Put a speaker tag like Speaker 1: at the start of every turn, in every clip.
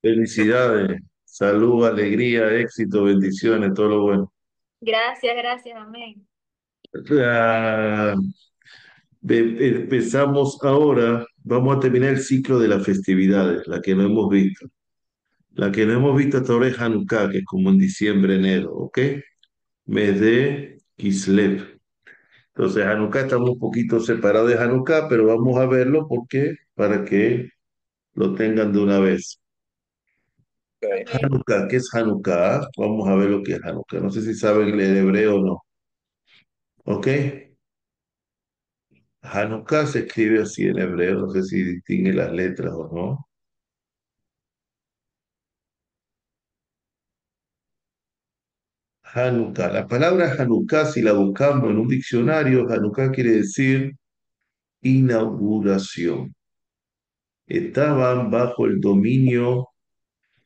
Speaker 1: Felicidades, salud, alegría, éxito, bendiciones, todo lo bueno.
Speaker 2: Gracias, gracias, amén.
Speaker 1: Ah, Empezamos ahora, vamos a terminar el ciclo de las festividades, la que no hemos visto. La que no hemos visto hasta ahora es Hanukkah, que es como en diciembre, enero, ¿ok? Mes de Kislev. Entonces, Hanukkah estamos un poquito separados de Hanukkah, pero vamos a verlo porque para que lo tengan de una vez.
Speaker 2: Ok.
Speaker 1: Hanukkah, ¿qué es Hanukkah? Vamos a ver lo que es Hanukkah. No sé si saben el hebreo o no. ¿Ok? Hanukkah se escribe así en hebreo, no sé si distingue las letras o no. Hanukkah. La palabra Hanukkah, si la buscamos en un diccionario, Hanukkah quiere decir inauguración. Estaban bajo el dominio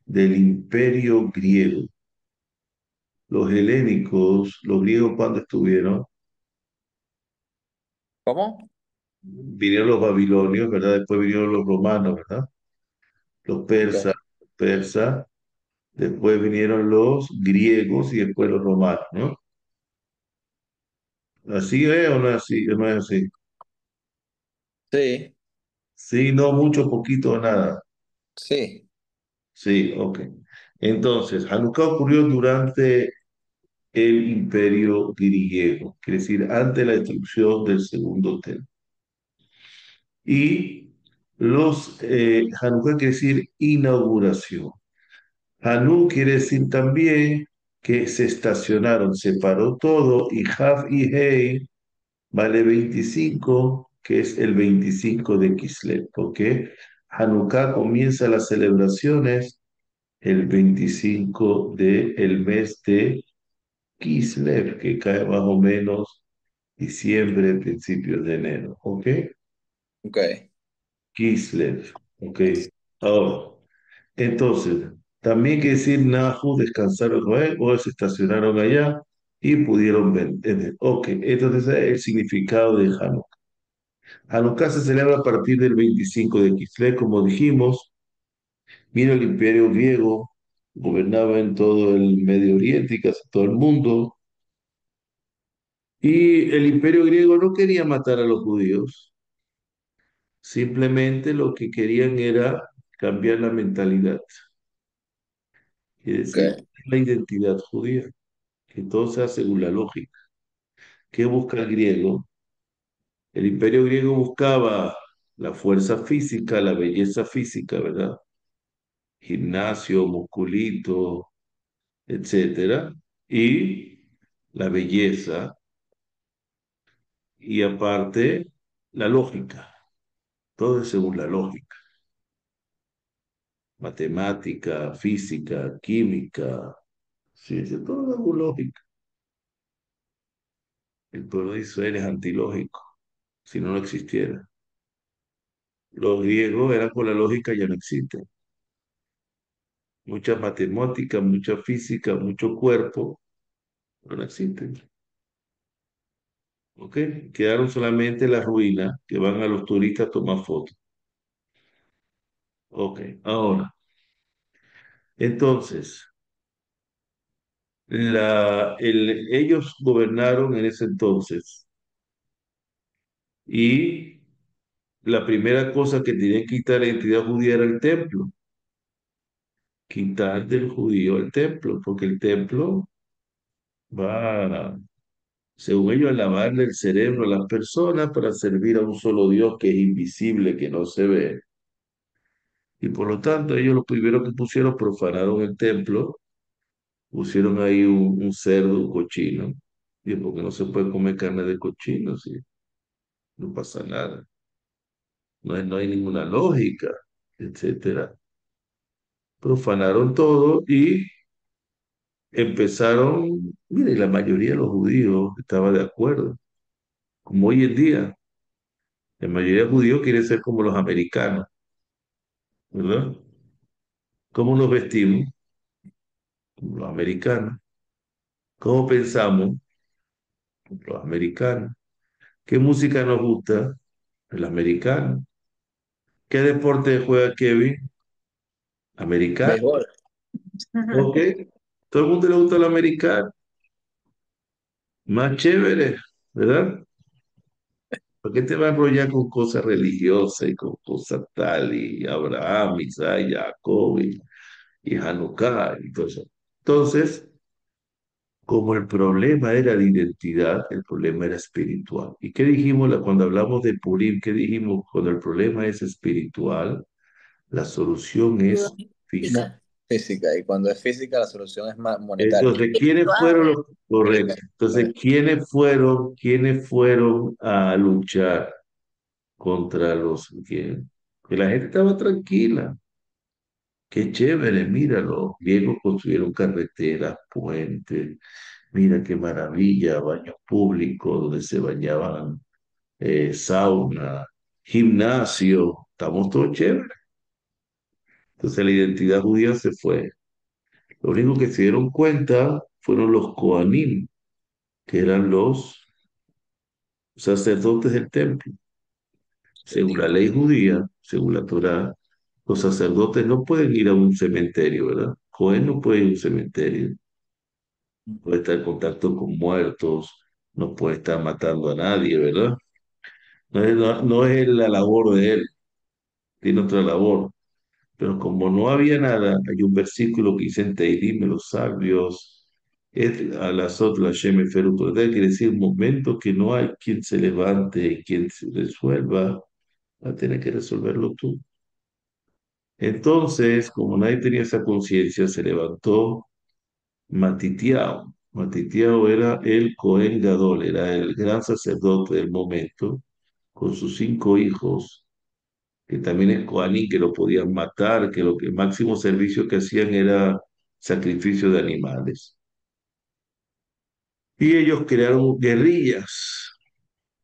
Speaker 1: del imperio griego. Los helénicos, los griegos cuando estuvieron,
Speaker 2: ¿Cómo?
Speaker 1: vinieron los babilonios, ¿verdad? Después vinieron los romanos, ¿verdad? Los persas,
Speaker 2: Ok.
Speaker 1: persas, después vinieron los griegos y después los romanos, ¿no? ¿Así es o no es así? ¿No es así?
Speaker 2: Sí,
Speaker 1: Sí, no mucho, poquito o nada.
Speaker 2: sí.
Speaker 1: Sí, ok. Entonces, Hanukkah ocurrió durante el imperio griego, quiere decir, antes de la destrucción del segundo templo. Y Hanukkah quiere decir inauguración. Hanú quiere decir también que se estacionaron, se paró todo, y Hav y Hei vale 25, que es el 25 de Kislev, porque Hanukkah comienza las celebraciones el 25 del mes de Kislev, que cae más o menos diciembre, principios de enero, ¿ok?
Speaker 2: Ok.
Speaker 1: Kislev, ¿ok? Ahora, entonces, también quiere decir Nahu, descansaron Noé, o se estacionaron allá y pudieron ver. Ok, entonces ese es el significado de Hanukkah. Hanukkah se celebra a partir del 25 de Kislev, como dijimos. Vino el imperio griego, gobernaba en todo el Medio Oriente y casi todo el mundo. Y el imperio griego no quería matar a los judíos, simplemente lo que querían era cambiar la mentalidad, es decir,
Speaker 2: Ok.
Speaker 1: la identidad judía, que todo sea según la lógica. ¿Qué busca el griego? El imperio griego buscaba la fuerza física, la belleza física, ¿verdad? Gimnasio, musculito, etcétera, y la belleza, y aparte la lógica, todo es según la lógica, matemática, física, química, ciencia, todo es lógica. El pueblo de Israel es antilógico, si no, no existiera. Los griegos eran con la lógica, ya no existen. Mucha matemática, mucha física, mucho cuerpo, no existen. ¿Ok? Quedaron solamente las ruinas que van a los turistas a tomar fotos. Ok, ahora, entonces, ellos gobernaron en ese entonces y la primera cosa que tenían que quitar la identidad judía era el templo, quitar del judío el templo, porque el templo va, según ellos, a lavarle el cerebro a las personas para servir a un solo Dios que es invisible, que no se ve. Y por lo tanto, ellos lo primero que pusieron, profanaron el templo, pusieron ahí un cerdo, un cochino, y porque no se puede comer carne de cochino, sí, no pasa nada. No hay ninguna lógica, etcétera. Profanaron todo y empezaron, mire, la mayoría de los judíos estaba de acuerdo, como hoy en día, la mayoría de judíos quiere ser como los americanos, ¿verdad? ¿Cómo nos vestimos? Como los americanos. ¿Cómo pensamos? Como los americanos. ¿Qué música nos gusta? El americano. ¿Qué deporte juega Kevin? Americano,
Speaker 2: Béisbol.
Speaker 1: ok. Todo el mundo le gusta el americano, más chévere, ¿verdad? ¿Por qué te vas a enrollar con cosas religiosas y con cosas tal, y Abraham, Isaac, Jacob y Hanukkah y todo eso? Entonces, como el problema era de identidad, el problema era espiritual. ¿Y qué dijimos cuando hablamos de Purim? ¿Qué dijimos? Cuando el problema es espiritual, la solución es física.
Speaker 2: Física. Y cuando es física, la solución es más monetaria.
Speaker 1: Entonces, ¿quiénes fueron los
Speaker 2: Espiritual.
Speaker 1: correctos? Entonces, quiénes fueron a luchar contra los que la gente estaba tranquila? Qué chévere, mira, los griegos construyeron carreteras, puentes, mira qué maravilla, baños públicos donde se bañaban, sauna, gimnasio, estamos todos chéveres. Entonces la identidad judía se fue. Lo único que se dieron cuenta fueron los Kohanim, que eran los sacerdotes del templo. Según la ley judía, según la Torá, los sacerdotes no pueden ir a un cementerio, ¿verdad? Cohen no puede ir a un cementerio, puede estar en contacto con muertos, no puede estar matando a nadie, ¿verdad? No es la labor de él, tiene otra labor. Pero como no había nada, hay un versículo que dice en Teirim, los sabios, es a las otras Shem quiere decir momento que no hay quien se levante y quien se resuelva, va a tener que resolverlo tú. Entonces, como nadie tenía esa conciencia, se levantó Matitiao. Matitiao era el Cohen Gadol, era el gran sacerdote del momento, con sus 5 hijos, que también es Coaní, que lo podían matar, que lo que el máximo servicio que hacían era sacrificio de animales. Y ellos crearon guerrillas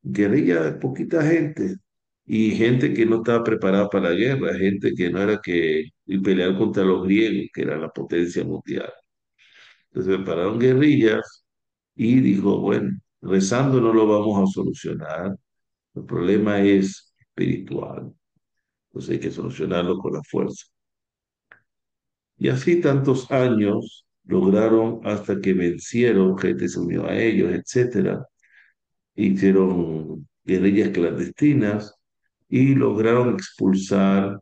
Speaker 1: de poquita gente, y gente que no estaba preparada para la guerra, gente que no era que ir pelear contra los griegos, que era la potencia mundial. Entonces prepararon guerrillas y dijo, bueno, rezando no lo vamos a solucionar, el problema es espiritual, entonces hay que solucionarlo con la fuerza. Y así tantos años lograron hasta que vencieron, gente se unió a ellos, etcétera. Hicieron guerrillas clandestinas y lograron expulsar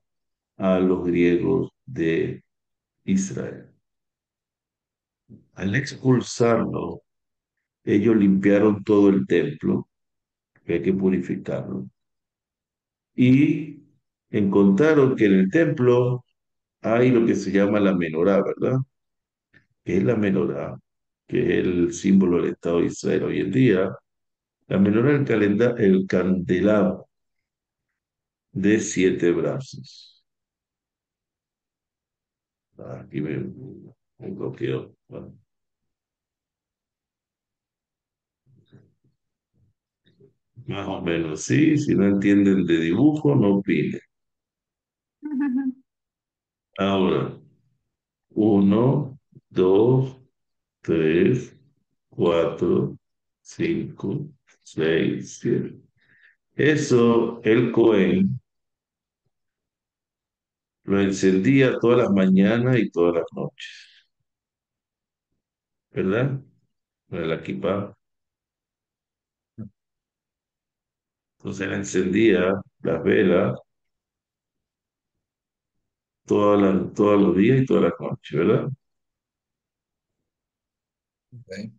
Speaker 1: a los griegos de Israel. Al expulsarlo, ellos limpiaron todo el templo, que hay que purificarlo, y encontraron que en el templo hay lo que se llama la menorá, ¿verdad? Que es la menorá, que es el símbolo del Estado de Israel hoy en día. La menorá es el candelabro de 7 brazos. Aquí me bloqueó. Bueno, más o menos, sí. Si no entienden de dibujo, no opinen. Ahora, uno, dos, tres, cuatro, cinco, seis, siete. Eso, el Cohen lo encendía todas las mañanas y todas las noches, ¿verdad? Con el equipa. Entonces él encendía las velas todos los días y todas las noches, ¿verdad?
Speaker 2: Ok.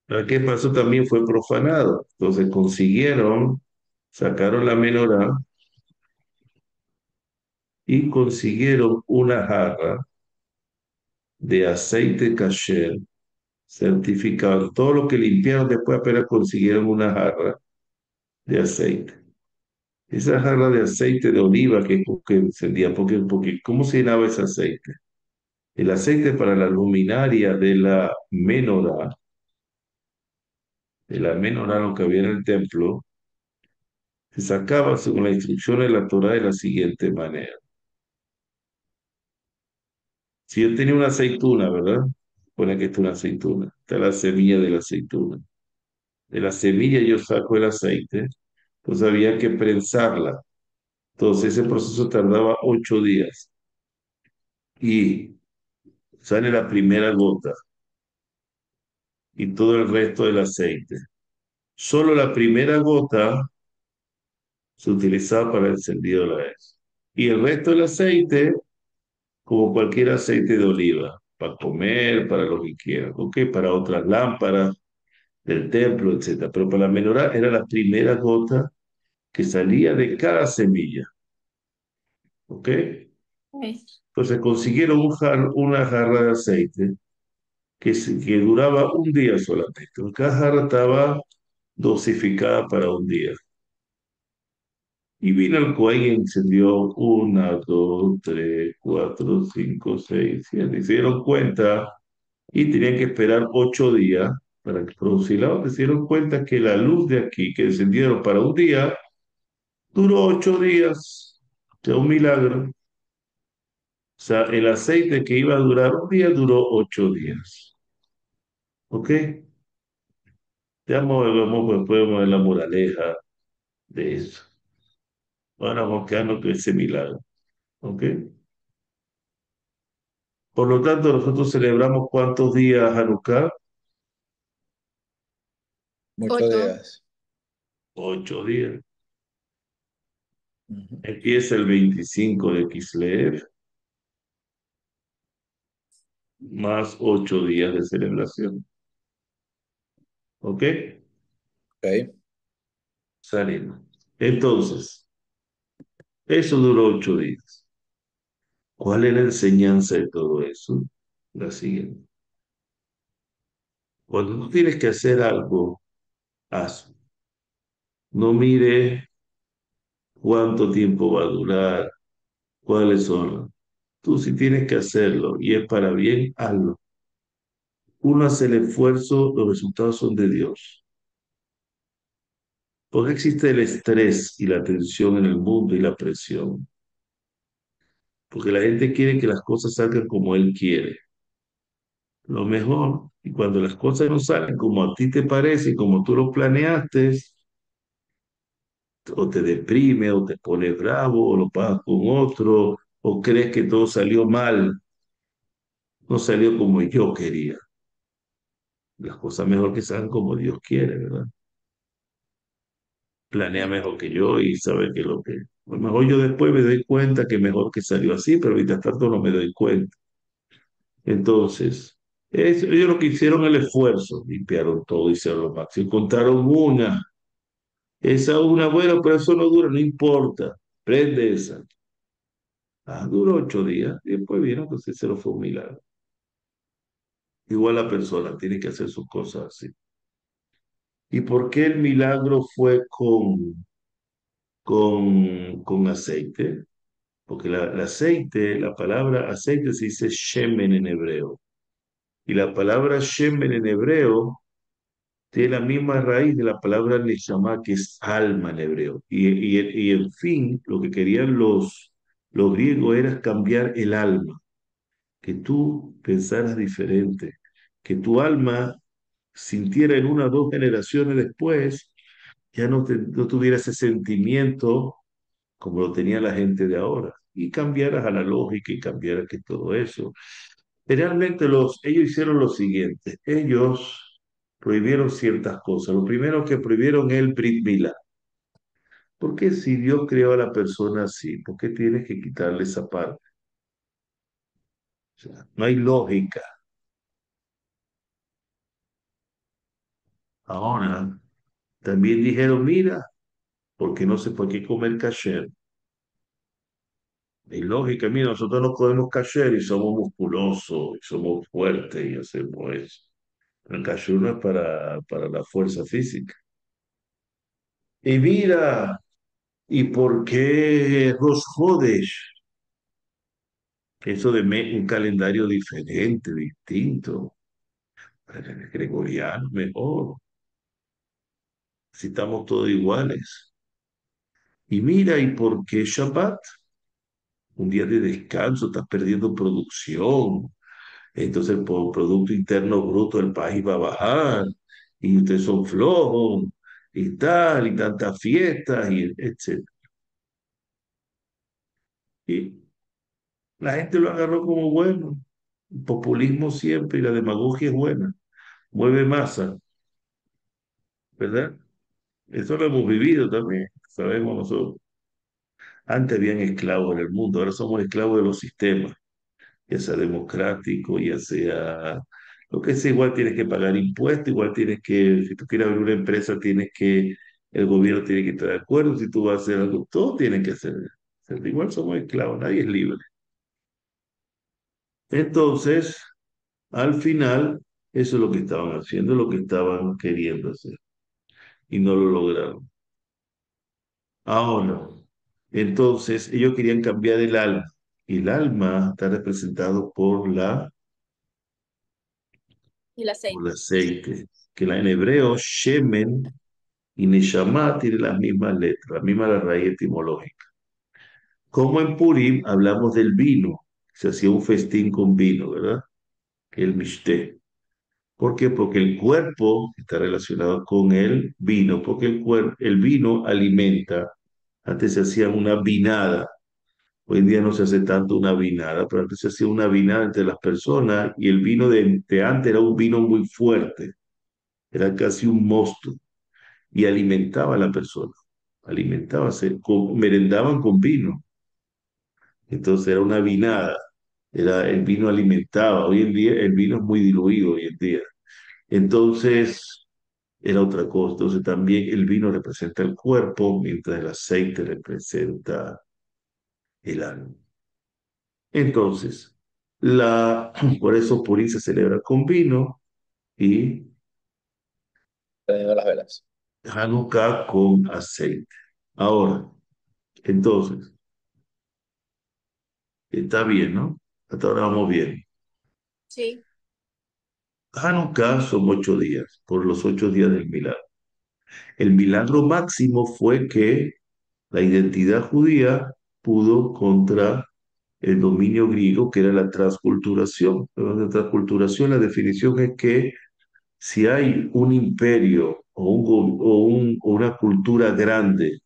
Speaker 1: ¿Pero qué pasó? También fue profanado. Entonces sacaron la menorá y consiguieron una jarra de aceite kasher certificado. Todo lo que limpiaron después apenas consiguieron una jarra de aceite. Esa jarra de aceite de oliva que encendía, porque ¿cómo se llenaba ese aceite? El aceite para la luminaria de la menorá, lo que había en el templo, se sacaba según la instrucción de la Torá de la siguiente manera. Si yo tenía una aceituna, ¿verdad? Pone que esta es una aceituna. Está la semilla de la aceituna. De la semilla yo saco el aceite, entonces había que prensarla. Entonces ese proceso tardaba 8 días y sale la primera gota y todo el resto del aceite. Solo la primera gota se utilizaba para el encendido de la vez. Y el resto del aceite, como cualquier aceite de oliva, para comer, para lo que quieran, ¿ok? Para otras lámparas del templo, etcétera. Pero para la menorá era la primera gota que salía de cada semilla, ¿ok?
Speaker 3: Ok.
Speaker 1: Entonces consiguieron una jarra de aceite que duraba un día solamente. Cada jarra estaba dosificada para un día. Y vino el Cohen y encendió una, dos, tres, cuatro, cinco, seis, siete. Y se dieron cuenta y tenían que esperar 8 días para producir la otra. Se dieron cuenta que la luz de aquí, que encendieron para un día, duró 8 días. O sea, un milagro. O sea, el aceite que iba a durar un día duró 8 días. ¿Ok? Ya podemos ver la moraleja de eso. Ahora vamos a quedarnos con ese milagro. ¿Ok? Por lo tanto, nosotros celebramos ¿cuántos días Hanukkah?
Speaker 2: Muchos
Speaker 3: 8.
Speaker 2: días.
Speaker 1: 8 días.
Speaker 2: Ujú.
Speaker 1: Empieza el 25 de Kislev, más 8 días de celebración. ¿Ok?
Speaker 2: Ok.
Speaker 1: Salimos. Entonces, eso duró 8 días. ¿Cuál es la enseñanza de todo eso? La siguiente. Cuando tú tienes que hacer algo, hazlo. No mire cuánto tiempo va a durar, cuáles son. Tú si tienes que hacerlo y es para bien, hazlo. Uno hace el esfuerzo, los resultados son de Dios. ¿Por qué existe el estrés y la tensión en el mundo y la presión? Porque la gente quiere que las cosas salgan como él quiere. Lo mejor, y cuando las cosas no salen como a ti te parece y como tú lo planeaste, o te deprime, o te pone bravo, o lo pagas con otro, o crees que todo salió mal, no salió como yo quería. Las cosas mejor que salgan como Dios quiere, ¿verdad? Planea mejor que yo y sabe que lo que... A lo mejor yo después me doy cuenta que mejor que salió así, pero mientras tanto no me doy cuenta. Entonces, ellos lo que hicieron el esfuerzo, limpiaron todo, hicieron lo máximo. Encontraron una, esa una buena, pero eso no dura, no importa. Prende esa. Ah, duró 8 días y después vieron que se lo fue un milagro. Igual la persona tiene que hacer sus cosas así. ¿Y por qué el milagro fue con aceite? Porque el aceite, la palabra aceite se dice shemen en hebreo. Y la palabra shemen en hebreo tiene la misma raíz de la palabra neshama, que es alma en hebreo. Y en fin, lo que querían los griegos era cambiar el alma, que tú pensaras diferente, que tu alma sintiera en 1 o 2 generaciones después, ya no tuviera ese sentimiento como lo tenía la gente de ahora, y cambiaras a la lógica y cambiara que todo eso. Generalmente ellos hicieron lo siguiente, ellos prohibieron ciertas cosas. Lo primero que prohibieron es el Brit Milá. ¿Por qué si Dios creó a la persona así? ¿Por qué tienes que quitarle esa parte? O sea, no hay lógica. Ahora, también dijeron, mira, porque no sé por qué comer kasher. Hay lógica, mira, nosotros no comemos kasher y somos musculosos, y somos fuertes y hacemos eso. El kasher no es para la fuerza física. Y mira, ¿y por qué Rosh Hodesh? Eso de un calendario diferente, distinto. El gregoriano, mejor. Si estamos todos iguales. Y mira, ¿y por qué Shabbat? Un día de descanso, estás perdiendo producción. Entonces el Producto Interno Bruto del país va a bajar. Y ustedes son flojos. Y tal, y tantas fiestas, y etc. Y la gente lo agarró como bueno. El populismo siempre y la demagogia es buena, mueve masa, ¿verdad? Eso lo hemos vivido también, sabemos nosotros. Antes habían esclavos en el mundo, ahora somos esclavos de los sistemas, ya sea democrático, ya sea lo que sea, igual tienes que pagar impuestos, igual tienes que, si tú quieres abrir una empresa, el gobierno tiene que estar de acuerdo, si tú vas a hacer algo, todos tienen que hacer. Igual somos esclavos, nadie es libre. Entonces, al final, eso es lo que estaban haciendo, lo que estaban queriendo hacer, y no lo lograron. Ahora, entonces, ellos querían cambiar el alma, y el alma está representado
Speaker 3: Y el
Speaker 1: por el
Speaker 3: aceite.
Speaker 1: aceite, que en hebreo, Shemen y Neshama tienen las mismas letras, la misma raíz etimológica. Como en Purim hablamos del vino, se hacía un festín con vino, ¿verdad? El mishté. ¿Por qué? Porque el cuerpo está relacionado con el vino, porque el vino alimenta. Antes se hacía una vinada, hoy en día no se hace tanto una vinada, pero antes se hacía una vinada entre las personas y el vino de antes era un vino muy fuerte, era casi un mosto y alimentaba a la persona, merendaban con vino, entonces era una vinada, el vino alimentaba, hoy en día el vino es muy diluido hoy en día, entonces era otra cosa, entonces también el vino representa el cuerpo, mientras el aceite representa el alma. Entonces, por eso Purim se celebra con vino y
Speaker 2: prendiendo las velas.
Speaker 1: Hanukkah con aceite. Ahora, entonces, está bien, ¿no? Hasta ahora vamos bien.
Speaker 3: Sí.
Speaker 1: Hanukkah son 8 días, por los 8 días del milagro. El milagro máximo fue que la identidad judía pudo contra el dominio griego, que era la transculturación. La transculturación, la definición es que si hay un imperio o una cultura grande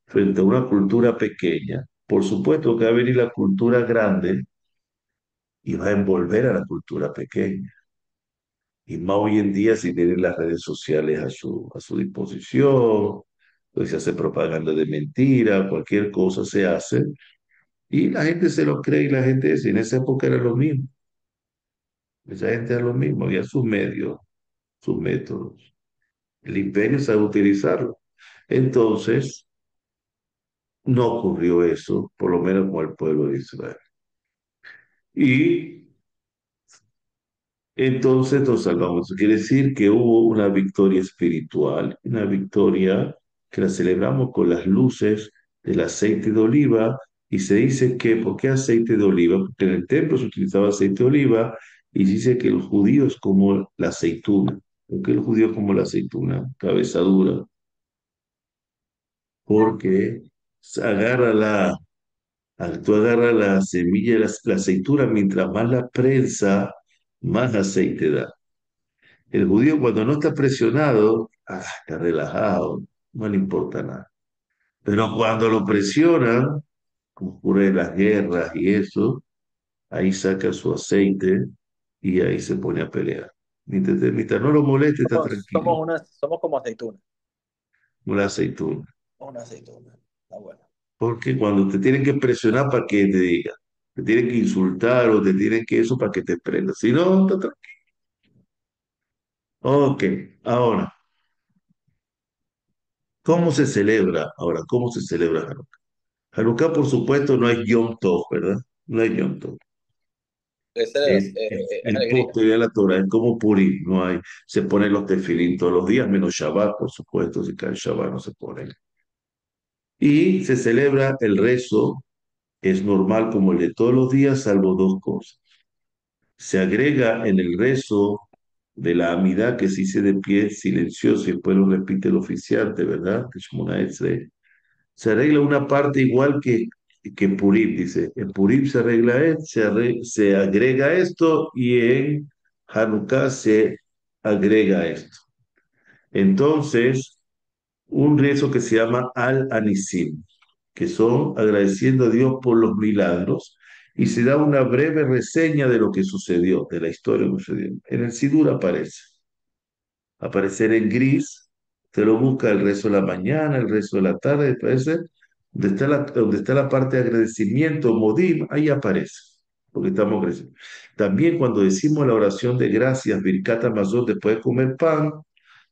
Speaker 1: frente a una cultura pequeña, por supuesto que va a venir la cultura grande y va a envolver a la cultura pequeña. Y más hoy en día si tienen las redes sociales a su disposición, pues se hace propaganda de mentira, cualquier cosa se hace, y la gente se lo cree y la gente dice, en esa época era lo mismo, esa gente era lo mismo, había sus medios, sus métodos. El imperio sabe utilizarlo. Entonces, no ocurrió eso, por lo menos con el pueblo de Israel. Y entonces nos salvamos. Eso quiere decir que hubo una victoria espiritual, una victoria que la celebramos con las luces del aceite de oliva. Y se dice que, ¿por qué aceite de oliva? Porque en el templo se utilizaba aceite de oliva y dice que el judío es como la aceituna. ¿Por qué el judío es como la aceituna? Cabeza dura. Porque tú agarras la semilla de la aceituna, mientras más la prensa, más aceite da. El judío cuando no está presionado, está relajado, no le importa nada. Pero cuando lo presionan, como ocurre en las guerras y eso, ahí saca su aceite y ahí se pone a pelear. Mientras no lo moleste, está tranquilo,
Speaker 2: Somos como aceitunas.
Speaker 1: como la aceituna.
Speaker 2: Una aceituna. Está bueno.
Speaker 1: Porque cuando te tienen que presionar para que te diga, te tienen que insultar o te tienen que eso para que te prendas. Si no, está tranquilo. Ok, ahora, ¿cómo se celebra? Ahora, ¿cómo se celebra Hanukkah? Hanukkah, por supuesto, no es Yom Tov, ¿verdad? No es Yom Tov.
Speaker 2: Ese
Speaker 1: Es, es
Speaker 2: es
Speaker 1: el
Speaker 2: alegría.
Speaker 1: postre de la Torah, es como Purim, no hay, se ponen los tefilín todos los días, menos Shabbat, por supuesto, si cae Shabbat no se ponen. Y se celebra el rezo, es normal como el de todos los días, salvo dos cosas. Se agrega en el rezo de la amidad que se dice de pie silencioso y después lo repite el oficiante, ¿verdad? Que es como una S. Se arregla una parte igual que en Purim, dice. En Purim se arregla se agrega esto y en Hanukkah se agrega esto. Entonces, un rezo que se llama Al-Anisim, que son agradeciendo a Dios por los milagros, y se da una breve reseña de lo que sucedió, de la historia que sucedió. En el Sidur aparece. Aparecer en gris, te lo busca el resto de la mañana, el resto de la tarde, aparece, donde está la parte de agradecimiento, modim, ahí aparece, porque estamos agradecidos. También cuando decimos la oración de gracias, Birkat Hamazon, después de comer pan,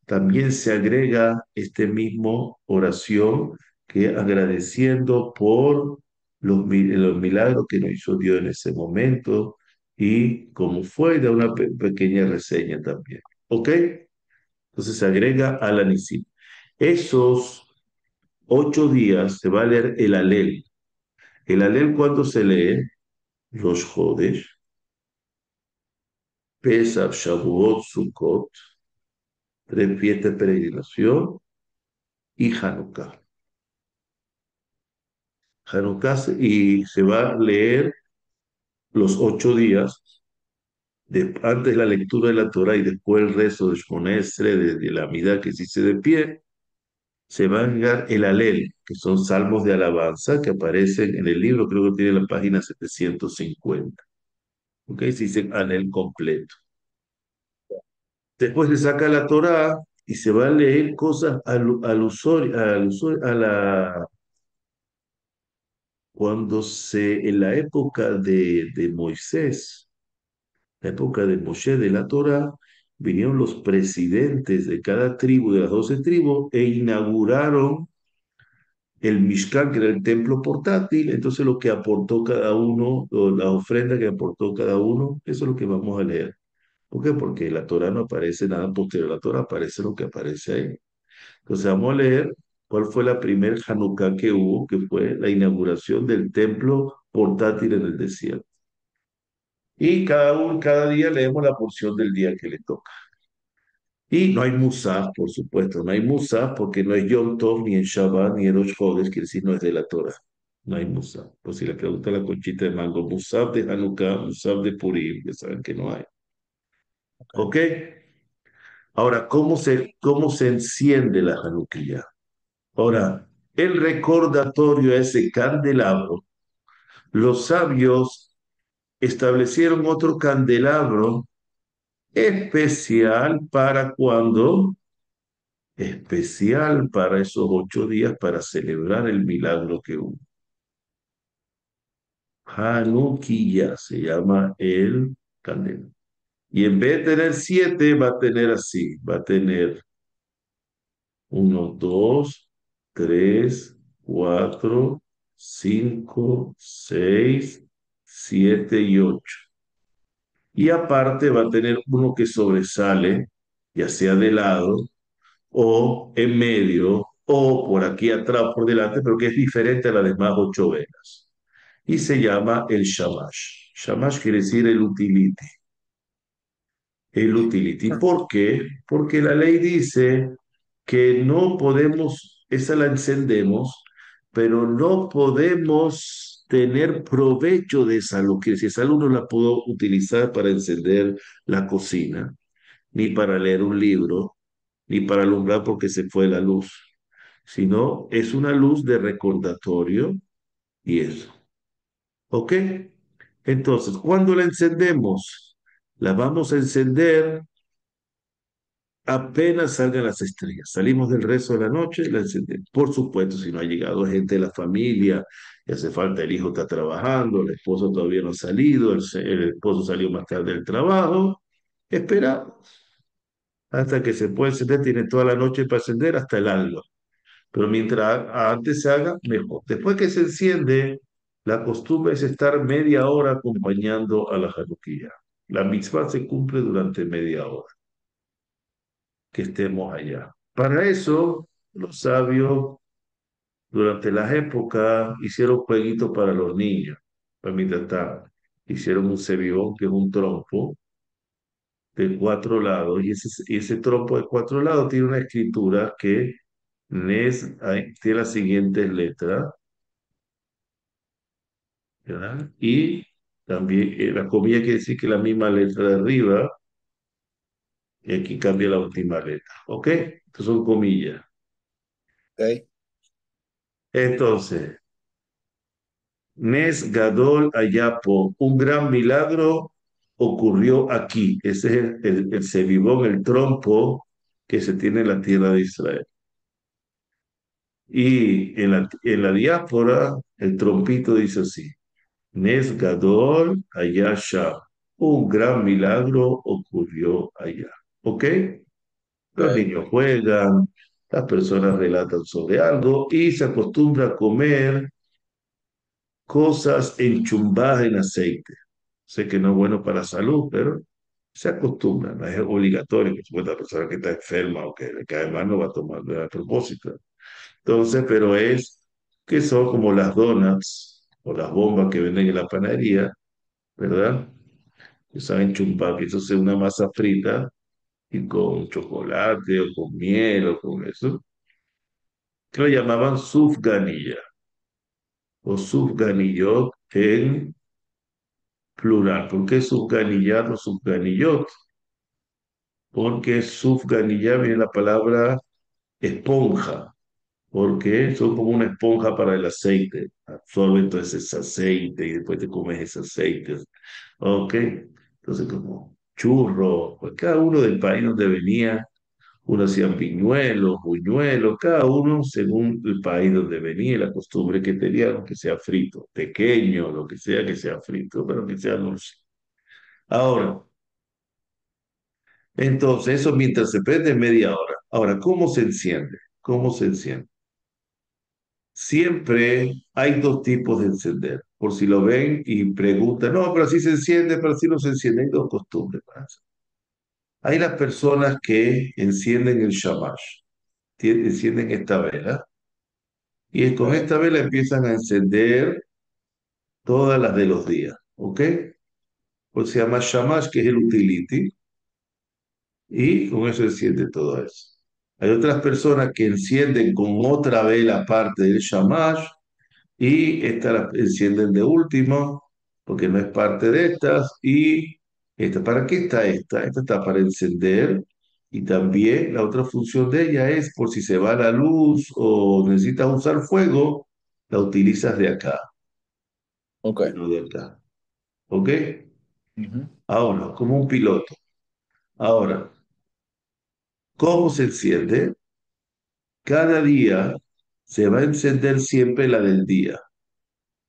Speaker 1: también se agrega este mismo oración que agradeciendo por los milagros que nos hizo Dios en ese momento y como fue, da una pequeña reseña también. ¿Ok? Entonces se agrega al Anisim. Esos 8 días se va a leer el Alel. El Alel cuando se lee, los Jodesh, Pesach, Shavuot, Sukkot, 3 fiestas de peregrinación y Hanukkah. Y se va a leer los 8 días, antes la lectura de la Torah y después el rezo de Shmoneh Esrei, de la Amidá que se dice de pie, se va a agregar el Alel, que son salmos de alabanza que aparecen en el libro, creo que tiene la página 750. ¿Ok? Se dice Alel completo. Después se saca la Torah y se va a leer cosas cuando en la época de Moisés, la época de Moshe de la Torah, vinieron los presidentes de cada tribu, de las 12 tribus, e inauguraron el Mishkan, que era el templo portátil. Entonces lo que aportó cada uno, o la ofrenda que aportó cada uno, eso es lo que vamos a leer. ¿Por qué? Porque en la Torah no aparece nada posterior a la Torah, aparece lo que aparece ahí. Entonces vamos a leer cuál fue la primer Hanukkah que hubo, que fue la inauguración del templo portátil en el desierto. Y cada día leemos la porción del día que le toca. Y no hay Musaf, por supuesto, no hay Musaf porque no es Yom Tov, ni en Shabbat, ni en Rosh Chodesh, quiere decir no es de la Torah. No hay Musaf. Pues si le pregunta a la Conchita de Mango, Musaf de Hanukkah, Musaf de Purim, que saben que no hay.
Speaker 2: Ok.
Speaker 1: ¿Ok? Ahora, ¿cómo se enciende la Hanukkah? Ahora, el recordatorio a ese candelabro, los sabios establecieron otro candelabro especial para cuando especial para esos 8 días para celebrar el milagro que hubo. Hanukkah se llama el candela. Y en vez de tener 7, va a tener así, va a tener 1, 2, 3, 4, 5, 6, 7 y 8. Y aparte va a tener uno que sobresale, ya sea de lado o en medio o por aquí atrás, por delante, pero que es diferente a las demás 8 velas. Y se llama el shamash. Shamash quiere decir el utility. El utility. ¿Por qué? Porque la ley dice que no podemos, esa la encendemos, pero no podemos tener provecho de esa luz. Que si esa luz no la puedo utilizar para encender la cocina, ni para leer un libro, ni para alumbrar porque se fue la luz, sino es una luz de recordatorio y eso. ¿Ok? Entonces, cuando la encendemos, la vamos a encender apenas salgan las estrellas. Salimos del resto de la noche, la encendemos. Por supuesto, si no ha llegado gente de la familia, y hace falta, el hijo está trabajando, el esposo todavía no ha salido, el esposo salió más tarde del trabajo, esperamos hasta que se puede encender, tiene toda la noche para encender hasta el alba. Pero mientras antes se haga, mejor. Después que se enciende, la costumbre es estar media hora acompañando a la Hanukkah. La mitzvah se cumple durante media hora que estemos allá. Para eso, los sabios, durante las épocas, hicieron jueguitos para los niños. Para mientras tanto, hicieron un cebibón, que es un trompo de 4 lados, y ese trompo de 4 lados tiene una escritura que tiene las siguientes letras, ¿verdad? Y también la comilla quiere decir que la misma letra de arriba, y aquí cambia la última letra. ¿Ok? Estas son comillas.
Speaker 2: Ok.
Speaker 1: Entonces, Nes Gadol Ayapo, un gran milagro ocurrió aquí. Ese es el sebibón, el trompo que se tiene en la tierra de Israel. Y en la diáspora, el trompito dice así: Nes Gadol Ayasha, un gran milagro ocurrió allá. ¿Ok? Los
Speaker 2: Ok.
Speaker 1: niños juegan, las personas relatan sobre algo y se acostumbra a comer cosas enchumbadas en aceite. Sé que no es bueno para la salud, pero se acostumbra, no es obligatorio, que supuesta persona que está enferma o que le cae mal no va a tomarlo a propósito. Entonces, pero es que son como las donuts o las bombas que venden en la panadería, ¿verdad? Que saben chumbar, que eso es una masa frita y con chocolate o con miel o con eso, que lo llamaban sufganilla o sufganillot en plural. ¿Por qué sufganillat o sufganillot? Porque sufganillat viene la palabra esponja, porque son como una esponja para el aceite. Absorben todo ese aceite y después te comes ese aceite. ¿Ok? Entonces, como churro, pues cada uno del país donde venía, uno hacían piñuelos, buñuelos, cada uno según el país donde venía y la costumbre que tenían, que sea frito, pequeño, lo que sea frito, pero que sea dulce. Ahora, entonces, eso mientras se prende media hora. Ahora, ¿cómo se enciende? ¿Cómo se enciende? Siempre hay dos tipos de encender. Por si lo ven y preguntan, no, pero así se enciende, pero así no se enciende. Hay dos costumbres para eso. Hay las personas que encienden el shamash, encienden esta vela, y con
Speaker 2: Ok.
Speaker 1: esta vela empiezan a encender todas las de los días, ¿ok? Pues se llama shamash, que es el utility, y con eso enciende todo eso. Hay otras personas que encienden con otra vela aparte del shamash y esta la encienden de último porque no es parte de estas y esta, ¿para qué está esta? Esta está para encender y también la otra función de ella es por si se va la luz o necesitas usar fuego, la utilizas de acá
Speaker 2: Ok.
Speaker 1: y no de acá. ¿Ok?
Speaker 2: Ujú.
Speaker 1: Ahora, como un piloto. Ahora, ¿cómo se enciende? Cada día se va a encender siempre la del día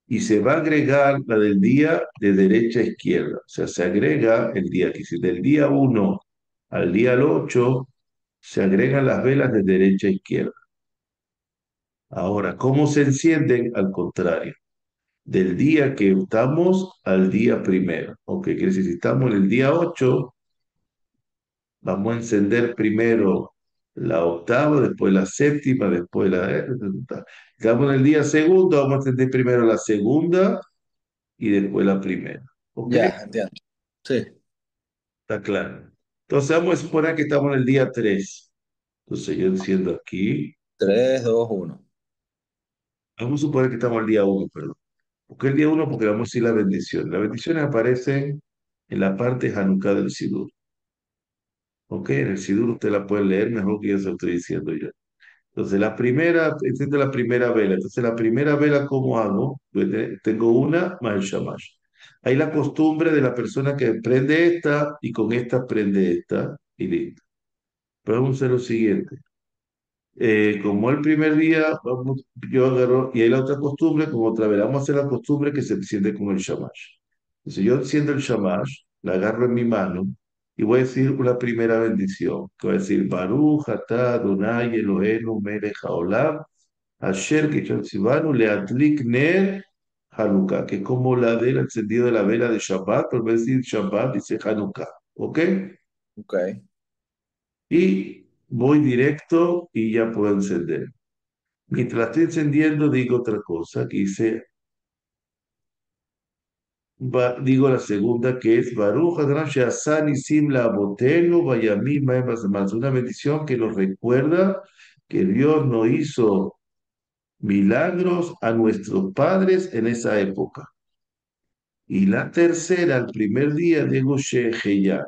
Speaker 1: y se va a agregar la del día de derecha a izquierda. O sea, se agrega el día que si del día 1 al día 8 se agregan las velas de derecha a izquierda. Ahora, ¿cómo se encienden? Al contrario, del día que estamos al día primero. Ok, quiere decir, si estamos en el día 8 vamos a encender primero la octava, después la séptima, después la... Estamos en el día segundo, vamos a encender primero la segunda y después la primera. ¿Ok?
Speaker 2: Ya, entiendo. Sí.
Speaker 1: Está claro. Entonces vamos a suponer que estamos en el día 3. Entonces yo enciendo aquí.
Speaker 2: 3, 2, 1.
Speaker 1: Vamos a suponer que estamos en el día 1, perdón. ¿Por qué el día 1? Porque vamos a decir la bendición. Las bendiciones aparecen en la parte Hanukkah del Sidur. ¿Ok? En el Sidur usted la puede leer mejor que yo se lo estoy diciendo yo. Entonces, la primera, esta es la primera vela. Entonces, la primera vela, ¿cómo hago? Pues, tengo una más el shamash. Hay la costumbre de la persona que prende esta y con esta prende esta y listo. Pero vamos a hacer lo siguiente. Como el primer día, yo agarro, y hay la otra costumbre, como otra vez, vamos a hacer la costumbre que se enciende con el shamash. Entonces, yo enciendo el shamash, la agarro en mi mano y voy a decir una primera bendición, que voy a decir, Baruch atah Adonai Eloheinu melech haolam, asher ketzivanu leadlik ner Hanukkah, que es como la del encendido de la vela de Shabbat, pero en vez de decir Shabbat, dice Hanukkah, ¿ok?
Speaker 2: Ok.
Speaker 1: Y voy directo y ya puedo encender. Mientras la estoy encendiendo, digo otra cosa que dice, digo la segunda que es Baruch Adonai She'asa Nisim La'avotenu Vayamim Ha'em Hazman. Una bendición que nos recuerda que Dios no hizo milagros a nuestros padres en esa época. Y la tercera, el primer día, digo Sheheyá,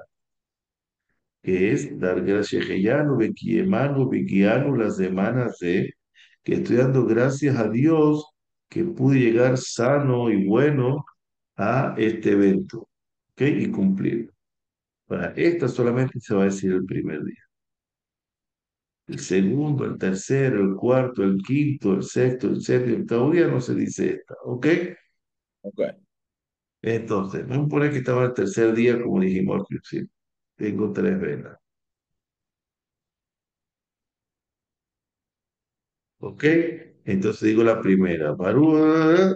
Speaker 1: que es dar gracias Sheheyanu, Bekiemanu, Bekianu, las semanas de que estoy dando gracias a Dios que pude llegar sano y bueno a este evento, ¿ok? Y cumplir. Para esta solamente se va a decir el primer día. El segundo, el tercero, el cuarto, el quinto, el sexto, el séptimo, el octavo día no se dice esta, ¿ok?
Speaker 2: Ok,
Speaker 1: Entonces, vamos a poner que estaba el tercer día, como dijimos al principio. Tengo tres velas, ¿ok? Entonces digo la primera, Barúa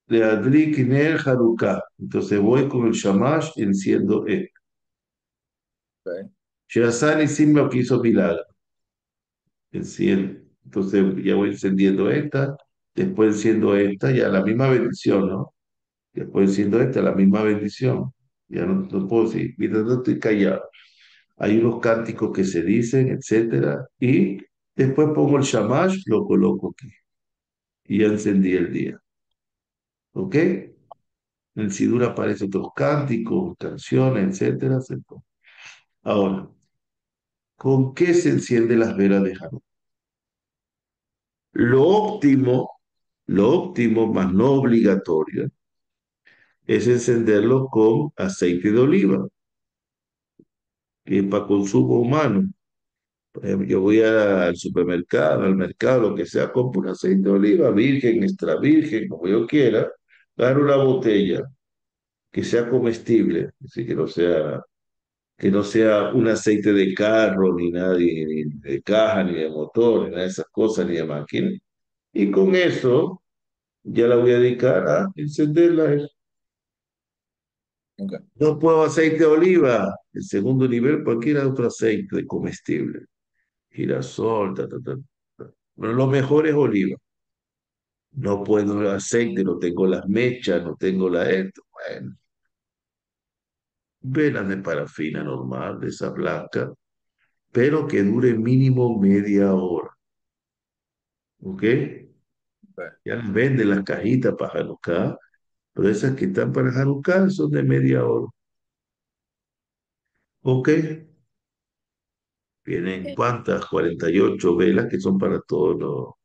Speaker 1: de Adrik Ner Haruká. Entonces voy con el Shamash y enciendo esto.
Speaker 2: ok,
Speaker 1: Shirazani Simba que hizo milagro, enciendo. Entonces ya voy encendiendo esta, después enciendo esta, ya la misma bendición, ¿no? Después siendo esta la misma bendición. Ya no puedo decir, mientras no estoy callado. Hay unos cánticos que se dicen, etcétera, y después pongo el shamash, lo coloco aquí. Y ya encendí el día. ¿Ok? En Sidura aparecen otros cánticos, canciones, etcétera, etcétera. Ahora, ¿con qué se encienden las velas de Hanukkah? Lo óptimo, lo óptimo, más no obligatorio, es encenderlo con aceite de oliva, que es para consumo humano. Por ejemplo, yo voy al supermercado, al mercado, lo que sea, compro un aceite de oliva, virgen, extra virgen, como yo quiera, agarro una botella que sea comestible, así que no sea un aceite de carro, ni nada, ni de caja, ni de motor, ni nada de esas cosas, ni de máquina. Y con eso ya la voy a dedicar a encenderla.
Speaker 2: ok,
Speaker 1: No puedo aceite de oliva. El segundo nivel, cualquier otro aceite comestible. Girasol, ta, ta, ta, ta. Pero lo mejor es oliva. No puedo el aceite, no tengo las mechas, no tengo la esto. Bueno, velas de parafina normal, de esa blanca, pero que dure mínimo media hora. ¿Ok?
Speaker 2: ok,
Speaker 1: Ya las venden las cajitas para Hanukkah, pero esas que están para Hanukkah son de media hora. ¿Ok? Vienen
Speaker 3: Ok.
Speaker 1: cuántas, 48 velas que son para todos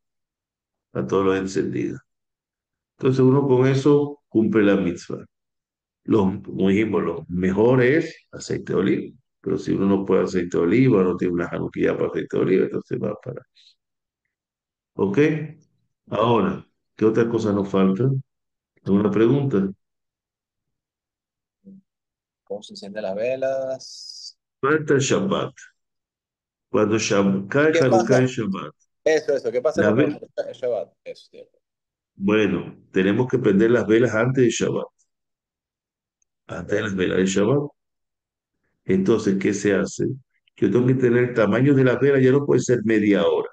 Speaker 1: los encendidos. Entonces uno con eso cumple la mitzvah. Como dijimos, lo mejor es aceite de oliva. Pero si uno no puede aceite de oliva, no tiene una januquilla para aceite de oliva, entonces va para. ¿Ok?
Speaker 2: ok.
Speaker 1: Ahora, ¿qué otra cosa nos falta? ¿Alguna pregunta?
Speaker 2: ¿Cómo se encienden las velas?
Speaker 1: Falta el Shabbat. Cuando cae
Speaker 2: ¿Qué
Speaker 1: Hanukkah en
Speaker 2: pasa?
Speaker 1: Shabbat.
Speaker 2: Eso, ¿qué pasa
Speaker 1: La
Speaker 2: cuando
Speaker 1: ve-
Speaker 2: Hanukkah es Shabbat? Eso, tío.
Speaker 1: bueno, tenemos que prender las velas antes de Shabbat. Antes de
Speaker 2: Ok,
Speaker 1: las velas de Shabbat. Entonces, ¿qué se hace? Yo tengo que tener el tamaño de las velas, ya no puede ser media hora,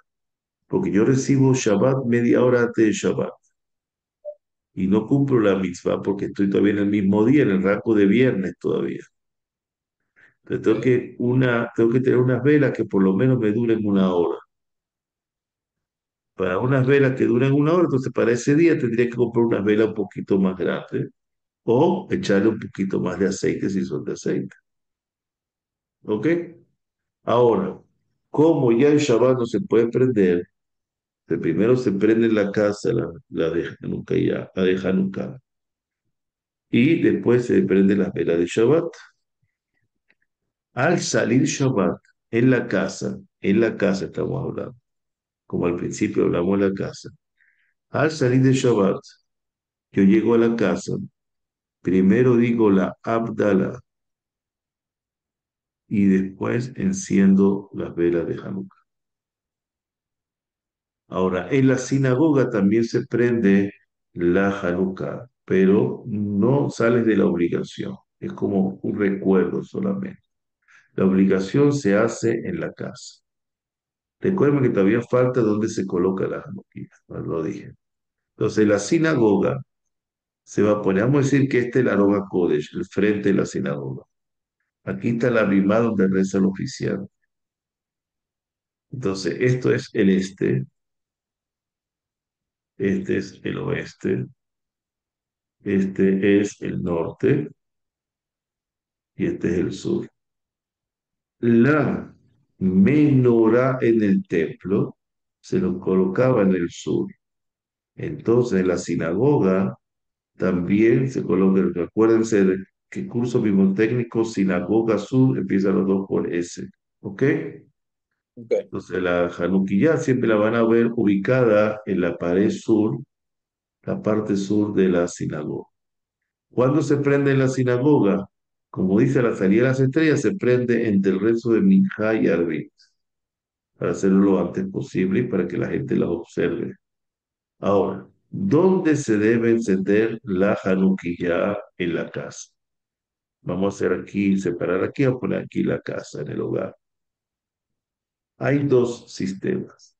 Speaker 1: porque yo recibo Shabbat media hora antes de Shabbat. Y no cumplo la mitzvah porque estoy todavía en el mismo día, en el rango de viernes todavía. Entonces
Speaker 2: ok,
Speaker 1: tengo que tener unas velas que por lo menos me duren una hora. Para unas velas que duren una hora, entonces para ese día tendría que comprar unas velas un poquito más grandes o echarle un poquito más de aceite si son de aceite. ¿Ok? Ahora, como ya el Shabbat no se puede prender, primero se prende en la casa la de Hanukkah ya, la de Hanukkah, y después se prende las velas de Shabbat. Al salir Shabbat en la casa estamos hablando, como al principio hablamos de la casa. Al salir de Shabbat, yo llego a la casa, primero digo la Abdala y después enciendo las velas de Hanukkah. Ahora, en la sinagoga también se prende la Hanukkah, pero no sales de la obligación, es como un recuerdo solamente. La obligación se hace en la casa. Recuerden que todavía falta donde se coloca la Hanukkah, no lo dije. Entonces, la sinagoga se va a poner, vamos a decir que este es el Aroba Kodesh, el frente de la sinagoga. Aquí está la bimá donde reza el oficial. Entonces, esto es el este es el oeste, este es el norte y este es el sur. La menorá en el templo se lo colocaba en el sur Entonces, en la sinagoga también se coloca, acuérdense de que curso técnico Sinagoga Sur, empiezan los dos por S. ¿Ok?
Speaker 2: Ok,
Speaker 1: Entonces, la Hanukkah siempre la van a ver ubicada en la pared sur, la parte sur de la sinagoga. ¿Cuándo se prende en la sinagoga? Como dice la salida de las estrellas, se prende entre el rezo de Minjá y Arbit, para hacerlo lo antes posible y para que la gente las observe. Ahora, ¿dónde se debe encender la Hanukkah en la casa? Vamos a hacer aquí, separar aquí, o poner aquí la casa en el hogar. Hay dos sistemas.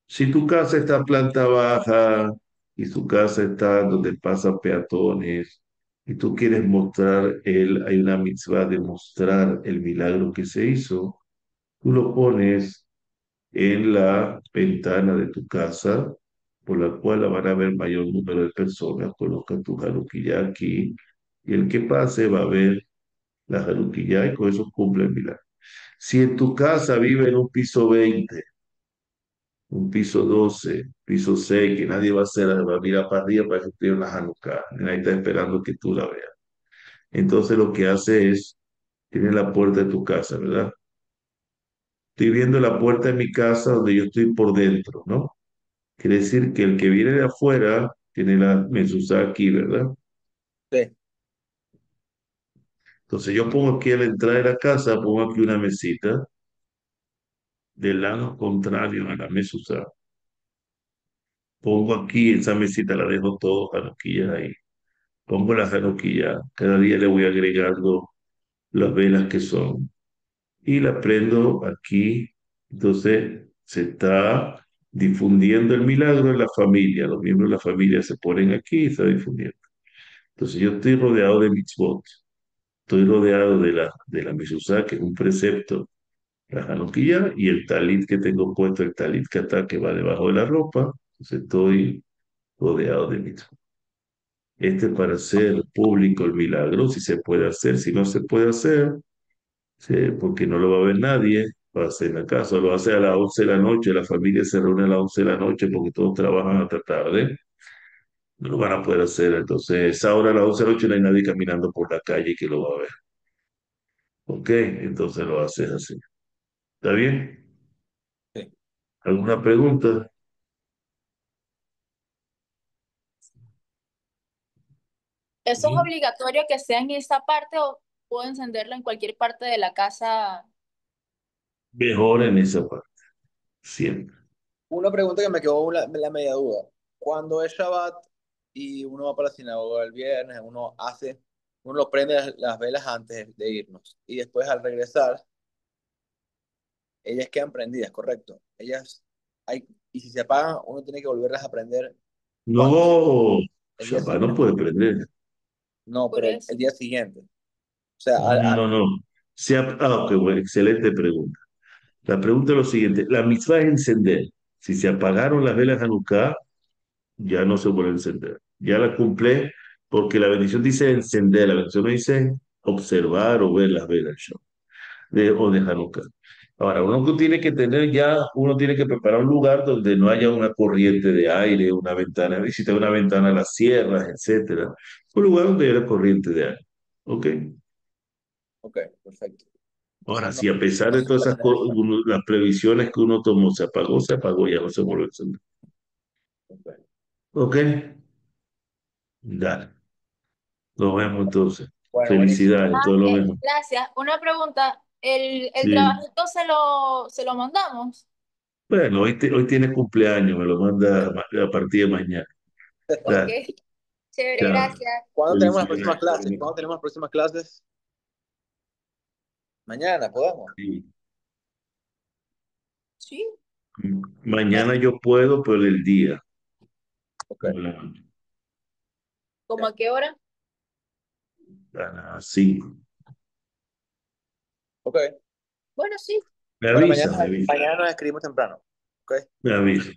Speaker 1: Si tu casa está en planta baja y tu casa está donde pasan peatones y tú quieres mostrar hay una mitzvah de mostrar el milagro que se hizo, tú lo pones en la ventana de tu casa, por la cual la van a ver mayor número de personas. Coloca tu jaruquilla aquí y el que pase va a ver la jaruquilla y con eso cumple el milagro. Si en tu casa vive en un piso 20, un piso 12, piso 6, que nadie va a mirar para arriba para que tiene una Hanukkah, nadie está esperando que tú la veas. Entonces lo que hace es, tiene la puerta de tu casa, ¿verdad? Estoy viendo la puerta de mi casa donde yo estoy por dentro, ¿no? Quiere decir que el que viene de afuera tiene la mezuzá aquí, ¿verdad?
Speaker 2: sí,
Speaker 1: Entonces yo pongo aquí a la entrada de la casa, pongo aquí una mesita del lado contrario a la mezuzá. Pongo aquí esa mesita, la dejo todo jaroquillas ahí. Pongo las jaroquillas, cada día le voy agregando las velas que son y la prendo aquí. Entonces se está difundiendo el milagro en la familia. Los miembros de la familia se ponen aquí y se está difundiendo. Entonces yo estoy rodeado de mitzvot. Estoy rodeado de la mezuzá, que es un precepto, la Hanukkah, y el talit que tengo puesto, el talit katá, que va debajo de la ropa. Entonces estoy rodeado de mitzvot. Este es para hacer público el milagro, si se puede hacer, si no se puede hacer, sí, porque no lo va a ver nadie, va a ser en la casa, lo hace a las 11 de la noche, la familia se reúne a las 11 de la noche porque todos trabajan hasta tarde, no lo van a poder hacer. Entonces, esa hora a las 11 de la noche no hay nadie caminando por la calle que lo va a ver. ¿Ok? Entonces lo haces así. ¿Está bien?
Speaker 2: sí.
Speaker 1: ¿Alguna pregunta?
Speaker 3: ¿Eso es
Speaker 1: Sí.
Speaker 3: obligatorio que sea en esa parte o puedo encenderlo en cualquier parte de la casa?
Speaker 1: Mejor en esa parte, siempre.
Speaker 2: Una pregunta que me quedó la media duda. Cuando es Shabbat y uno va para la sinagoga el viernes, uno lo prende las velas antes de irnos y después al regresar, ellas quedan prendidas, correcto. Y si se apagan, uno tiene que volverlas a prender. ¿Cuándo?
Speaker 1: No,
Speaker 2: El día
Speaker 1: Shabbat no
Speaker 2: siguiente.
Speaker 1: puede prender.
Speaker 2: No,
Speaker 3: Por
Speaker 2: pero el
Speaker 3: eso.
Speaker 2: día siguiente. O sea,
Speaker 1: No, no, no, no. qué bueno, excelente pregunta. La pregunta es lo siguiente, la mitzvah es encender. Si se apagaron las velas Hanukkah, ya no se vuelve a encender. Ya la cumplí porque la bendición dice encender, la bendición no dice observar o ver las velas o de Hanukkah. Ahora, uno tiene que preparar un lugar donde no haya una corriente de aire, una ventana, visitar una ventana, las sierras, etcétera. Un lugar donde haya corriente de aire. ¿Ok?
Speaker 2: ok, perfecto. Entonces
Speaker 1: Ahora,
Speaker 2: uno
Speaker 1: si a pesar
Speaker 2: no
Speaker 1: de
Speaker 2: se
Speaker 1: todas
Speaker 2: puede
Speaker 1: esas
Speaker 2: tener
Speaker 1: cosas, las previsiones que uno tomó, se apagó, ya no se vuelve a encender.
Speaker 2: ok.
Speaker 1: ¿Ok? Dale. Nos vemos entonces.
Speaker 2: Bueno, buenísimo.
Speaker 1: Felicidades, todo lo mejor.
Speaker 3: Gracias. Una pregunta. ¿El
Speaker 1: Sí.
Speaker 3: trabajito se lo mandamos?
Speaker 1: Bueno, hoy tiene cumpleaños, me lo manda a partir de mañana.
Speaker 3: Ok,
Speaker 1: Dale,
Speaker 3: chévere,
Speaker 1: chao.
Speaker 3: gracias.
Speaker 2: ¿Cuándo tenemos las próximas
Speaker 1: Felicidades.
Speaker 2: clases? ¿Cuándo tenemos las próximas clases? Mañana, ¿podemos?
Speaker 1: Sí.
Speaker 3: Sí.
Speaker 1: Mañana yo puedo, pero el día.
Speaker 2: Ok,
Speaker 1: No la noche.
Speaker 3: ¿Cómo a qué hora?
Speaker 1: A las 5.
Speaker 2: ok.
Speaker 3: Bueno, sí.
Speaker 1: Me
Speaker 2: Bueno,
Speaker 1: avisa, me avisa,
Speaker 2: mañana nos escribimos temprano. Ok.
Speaker 1: me avisa.